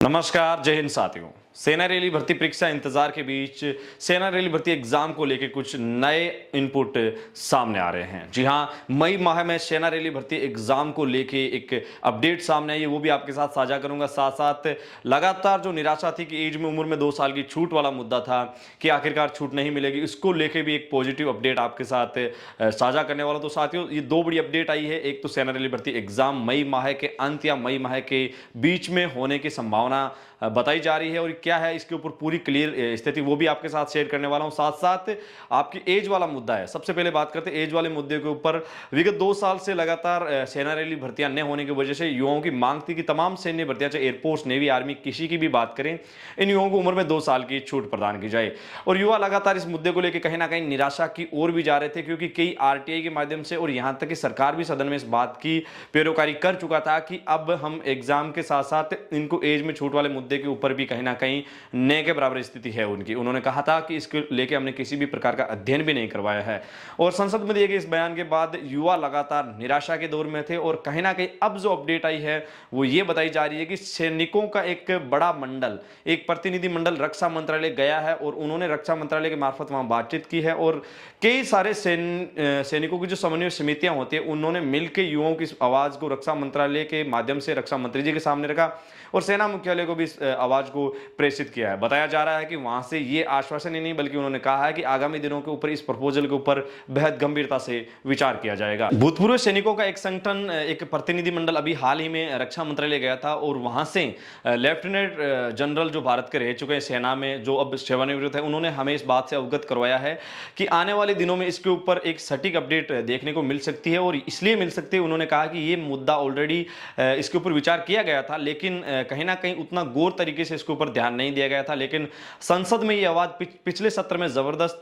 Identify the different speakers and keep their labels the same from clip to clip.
Speaker 1: नमस्कार, जय हिंद साथियों। सेना रैली भर्ती परीक्षा इंतजार के बीच सेना रैली भर्ती एग्जाम को लेकर कुछ नए इनपुट सामने आ रहे हैं। जी हां, मई माह में सेना रैली भर्ती एग्जाम को लेकर एक अपडेट सामने आई है, वो भी आपके साथ साझा करूंगा। साथ साथ लगातार जो निराशा थी कि एज में उम्र में 2 साल की छूट वाला मुद्दा था कि आखिरकार छूट नहीं मिलेगी, इसको लेकर भी एक पॉजिटिव अपडेट आपके साथ साझा करने वाला। तो साथियों, ये 2 बड़ी अपडेट आई है। एक तो सेना रैली भर्ती एग्जाम मई माह के अंत या मई माह के बीच में होने की संभावना बताई जा रही है, और क्या है इसके ऊपर पूरी क्लियर स्थिति वो भी आपके साथ शेयर करने वाला हूं। साथ साथ आपकी एज वाला मुद्दा है, सबसे पहले बात करते हैं एज वाले मुद्दे के ऊपर। विगत 2 साल से लगातार सेना रैली भर्तियां न होने की वजह से युवाओं की मांग थी कि तमाम सैन्य भर्तियां, चाहे एयरफोर्स, नेवी, आर्मी, किसी की भी बात करें, इन युवाओं को उम्र में 2 साल की छूट प्रदान की जाए। और युवा लगातार इस मुद्दे को लेकर कहीं ना कहीं निराशा की ओर भी जा रहे थे, क्योंकि कई आरटीआई के माध्यम से और यहां तक कि सरकार भी सदन में इस बात की पैरोकारी कर चुका था कि अब हम एग्जाम के साथ साथ इनको एज में छूट वाले मुद्दे के ऊपर भी कहीं ना कहीं न के बराबर स्थिति है उनकी। उन्होंने कहा था कि इसको लेके हमने किसी भी प्रकार का अध्ययन भी नहीं करवाया है। और संसद में दिए गए इस बयान के बाद युवा लगातार निराशा के दौर में थे, और कहीं ना कहीं अब जो अपडेट आई है वो ये बताई जा रही है कि सैनिकों का एक बड़ा मंडल, एक प्रतिनिधि मंडल रक्षा मंत्रालय गया है, और उन्होंने रक्षा मंत्रालय के मार्फत वहां बातचीत की है, और कई सारे सैनिकों की जो समन्वय समितियां होती है उन्होंने मिलकर युवाओं की आवाज को रक्षा मंत्रालय के माध्यम से रक्षा मंत्री जी के सामने रखा, और सेना मुख्यालय को भी इस आवाज को प्रेषित किया है। बताया जा रहा है कि वहां से ये आश्वासन ही नहीं, बल्कि उन्होंने कहा है कि आगामी दिनों के ऊपर इस प्रपोजल के ऊपर बेहद गंभीरता से विचार किया जाएगा। भूतपूर्व सैनिकों का एक संगठन, एक प्रतिनिधि मंडल अभी हाल ही में रक्षा मंत्रालय गया था, और वहां से लेफ्टिनेंट जनरल जो भारत के रह चुके हैं सेना में, जो अब सेवानिवृत्त है, उन्होंने हमें इस बात से अवगत करवाया है कि आने वाले दिनों में इसके ऊपर एक सटीक अपडेट देखने को मिल सकती है। और इसलिए मिल सकती है, उन्होंने कहा कि ये मुद्दा ऑलरेडी इसके ऊपर विचार किया गया था, लेकिन कहीं ना कहीं उतना गौर तरीके से इसके ऊपर ध्यान नहीं दिया गया था। लेकिन संसद में ये आवाज पिछले सत्र में जबरदस्त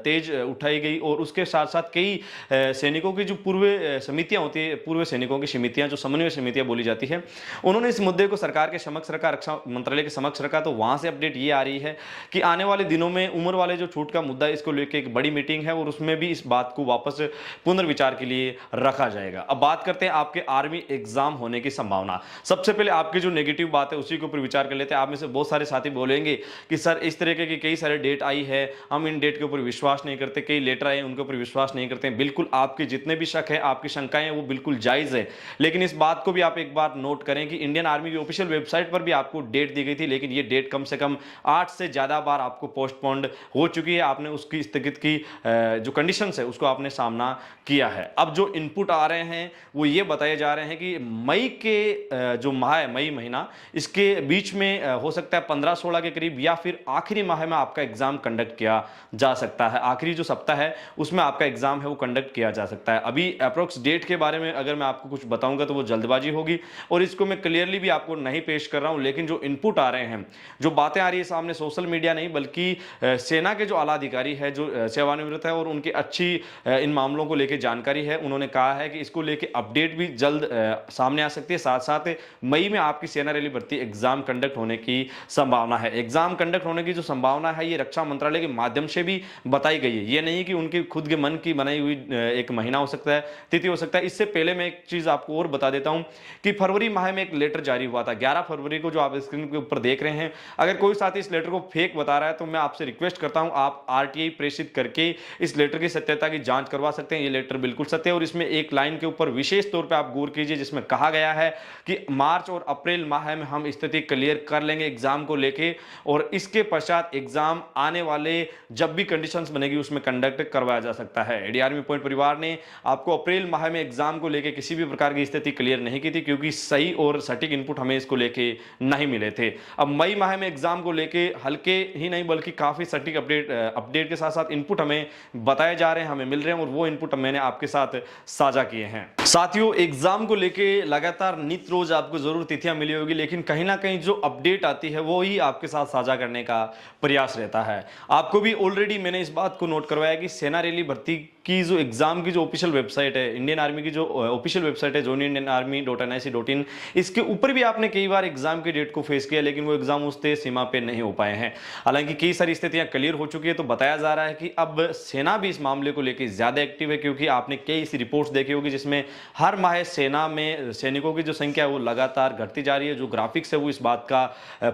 Speaker 1: तेज उठाई गई, और उसके साथ साथ कई सैनिकों की जो पूर्व समितियां होती है, पूर्व सैनिकों की समितियां, जो समन्वय समितियां बोली जाती है, उन्होंने इस मुद्दे को सरकार के समक्ष रखा, रक्षा मंत्रालय के समक्ष रखा। तो वहां से अपडेट ये आ रही है कि आने वाले दिनों में उम्र वाले जो छूट का मुद्दा है, इसको लेकर एक बड़ी मीटिंग है, और उसमें भी इस बात को वापस पुनर्विचार के लिए रखा जाएगा। अब बात करते हैं आपके आर्मी एग्जाम होने की संभावना। सबसे पहले आपकी जो नेगेटिव बात है उसी के ऊपर विचार कर लेते हैं। आप में से बहुत सारे साथी बोलेंगे कि सर इस तरीके की कई सारे डेट आई है, हम इन डेट के ऊपर विश्वास नहीं करते, कई लेटर आए उनके ऊपर विश्वास नहीं करते हैं। बिल्कुल, आपके जितने भी शक है, आपकी शंकाएं हैं, वो बिल्कुल जायज है, लेकिन इस बात को भी आप एक बार नोट करें कि इंडियन आर्मी की ऑफिशियल वेबसाइट पर भी आपको डेट दी गई थी, लेकिन ये डेट कम से कम 8 से ज्यादा बार आपको पोस्टपोन्ड हो चुकी है। आपने उसकी स्थगित की जो कंडीशंस है उसको आपने सामना किया है। अब जो इनपुट आ रहे हैं वो ये बताए जा रहे हैं कि मई के जो माह है, मई महीना, इसके बीच में हो सकता है 15-16 के करीब, या फिर आखिरी माह में आपका एग्जाम कंडक्ट किया जा सकता है। आखिरी जो सप्ताह है उसमें आपका एग्जाम है वो कंडक्ट किया जा सकता है। अभी अप्रोक्स डेट के बारे में अगर मैं आपको कुछ बताऊंगा तो वो जल्दबाजी होगी, और इसको मैं क्लियरली भी आपको नहीं पेश कर रहा हूं। लेकिन जो इनपुट आ रहे हैं, जो बातें आ रही है सामने, सोशल मीडिया नहीं बल्कि सेना के जो आला अधिकारी है, जो सेवानिवृत्त है, और उनकी अच्छी इन मामलों को लेकर जानकारी है, उन्होंने कहा है कि इसको लेकर अपडेट भी जल्द सामने आ सकती है। साथ साथ मई में आपकी सेना रैली भर्ती एग्जाम कंडक्ट होने की संभावना है। एग्जाम कंडक्ट होने की जो संभावना है ये रक्षा मंत्रालय के माध्यम से भी बताई गई है। ये नहीं कि उनके खुद के मन की बनाई हुई एक महीना हो सकता है, तिथि हो सकता है। इससे पहले मैं एक चीज आपको और बता देता हूं कि फरवरी माह में एक लेटर जारी हुआ था, 11 फरवरी को, जो आप स्क्रीन के ऊपर देख रहे हैं। अगर कोई साथी इस लेटर को फेक बता रहा है तो मैं आपसे रिक्वेस्ट करता हूं, आप आरटीआई प्रेषित करके इस लेटर की सत्यता की जांच करवा सकते हैं। ये लेटर बिल्कुल सत्य है, और इसमें एक लाइन के ऊपर विशेष तौर पर आप गौर कीजिए, जिसमें कहा गया है कि मार्च और अप्रैल माह में हम स्थिति क्लियर कर लेंगे एग्जाम को लेके, और इसके पश्चात एग्जाम आने वाले जब भी कंडीशंस बनेगी उसमें कंडक्ट करवाया जा सकता है। एडी आर्मी पॉइंट परिवार ने आपको अप्रैल माह में एग्जाम को लेके किसी भी प्रकार की स्थिति क्लियर नहीं की थी, क्योंकि सही और सटीक इनपुट हमें इसको लेके नहीं मिले थे। अब मई माह में एग्जाम को लेके हल्के ही नहीं बल्कि काफी सटीक अपडेट के साथ साथ इनपुट हमें बताए जा रहे हैं, हमें मिल रहे हैं, और वो इनपुट मैंने आपके साथ साझा किए हैं। साथियों, एग्जाम को लेके लगातार नित रोज आपको जरूर तिथियां मिली होगी, लेकिन कहीं ना कहीं जो अपडेट आती है वो ही आपके साथ साझा करने का प्रयास रहता है। आपको भी ऑलरेडी मैंने इस बात को नोट करवाया कि सेना रैली भर्ती की जो एग्जाम की जो ऑफिशियल वेबसाइट है, इंडियन आर्मी की जो ऑफिशियल वेबसाइट है joinindianarmy.nic.in, इसके ऊपर भी आपने कई बार एग्जाम की डेट को फेस किया, लेकिन वो एग्जाम उस तय सीमा पे नहीं हो पाए हैं। हालांकि कई सारी स्थितियां क्लियर हो चुकी है, तो बताया जा रहा है कि अब सेना भी इस मामले को लेकर ज्यादा एक्टिव है, क्योंकि आपने कई ऐसी रिपोर्ट्स देखी होगी जिसमें हर माह सेना में सैनिकों की जो संख्या है वो लगातार घटती जा रही है। जो ग्राफिक्स है वो इस बात का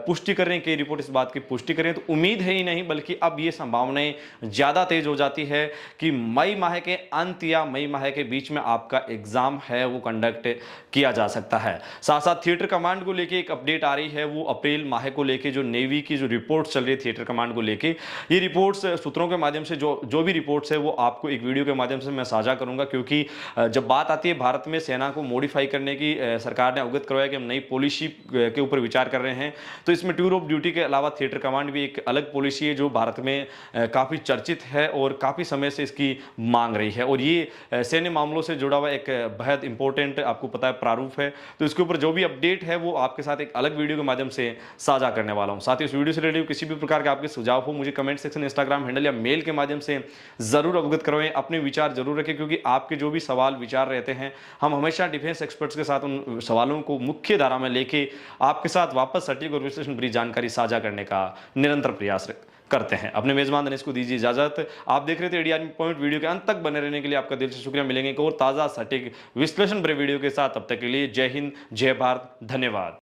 Speaker 1: पुष्टि कर रहे हैं, कई रिपोर्ट इस बात की पुष्टि कर रहे हैं। तो उम्मीद है ही नहीं बल्कि अब ये संभावनाएं ज्यादा तेज हो जाती है कि मई माह के अंत या मई माह के बीच में आपका एग्जाम है वो कंडक्ट किया जा सकता है। साथ साथ थिएटर कमांड को लेके एक अपडेट आ रही है, वो अप्रैल माह को लेके जो नेवी की जो रिपोर्ट चल रही है थिएटर कमांड को लेके, ये रिपोर्ट्स सूत्रों के माध्यम से जो भी रिपोर्ट्स है वो आपको एक वीडियो के माध्यम से मैं साझा करूंगा, क्योंकि जब बात आती है भारत में सेना को मॉडिफाई करने की, सरकार ने अवगत करवाया कि हम नई पॉलिसी के ऊपर विचार कर रहे हैं। तो इसमें टूर ऑफ ड्यूटी के अलावा थिएटर कमांड भी एक अलग पॉलिसी है जो भारत में काफी चर्चित है और काफी समय से इसकी मांग रही है। और ये सैन्य मामलों से जुड़ा हुआ एक बेहद इंपॉर्टेंट आपको पता है प्रारूप है। तो इसके ऊपर जो भी अपडेट है वो आपके साथ एक अलग वीडियो के माध्यम से साझा करने वाला हूं। साथ ही इस वीडियो से रिलेटेड किसी भी प्रकार के आपके सुझाव हो, मुझे कमेंट सेक्शन, इंस्टाग्राम हैंडल या मेल के माध्यम से जरूर अवगत करवाएं, अपने विचार जरूर रखें, क्योंकि आपके जो भी सवाल विचार रहते हैं हम हमेशा डिफेंस एक्सपर्ट्स के साथ उन सवालों को मुख्य धारा में लेके आपके साथ वापस सटीक और विश्लेषण भरी जानकारी साझा करने का निरंतर प्रयास करते हैं। अपने मेजबान दिनेश को दीजिए इजाजत। आप देख रहे थे एडीआर पॉइंट। वीडियो के अंत तक बने रहने के लिए आपका दिल से शुक्रिया। मिलेंगे एक और ताजा सटीक विश्लेषण भरे वीडियो के साथ, तब तक के लिए जय हिंद, जय भारत, धन्यवाद।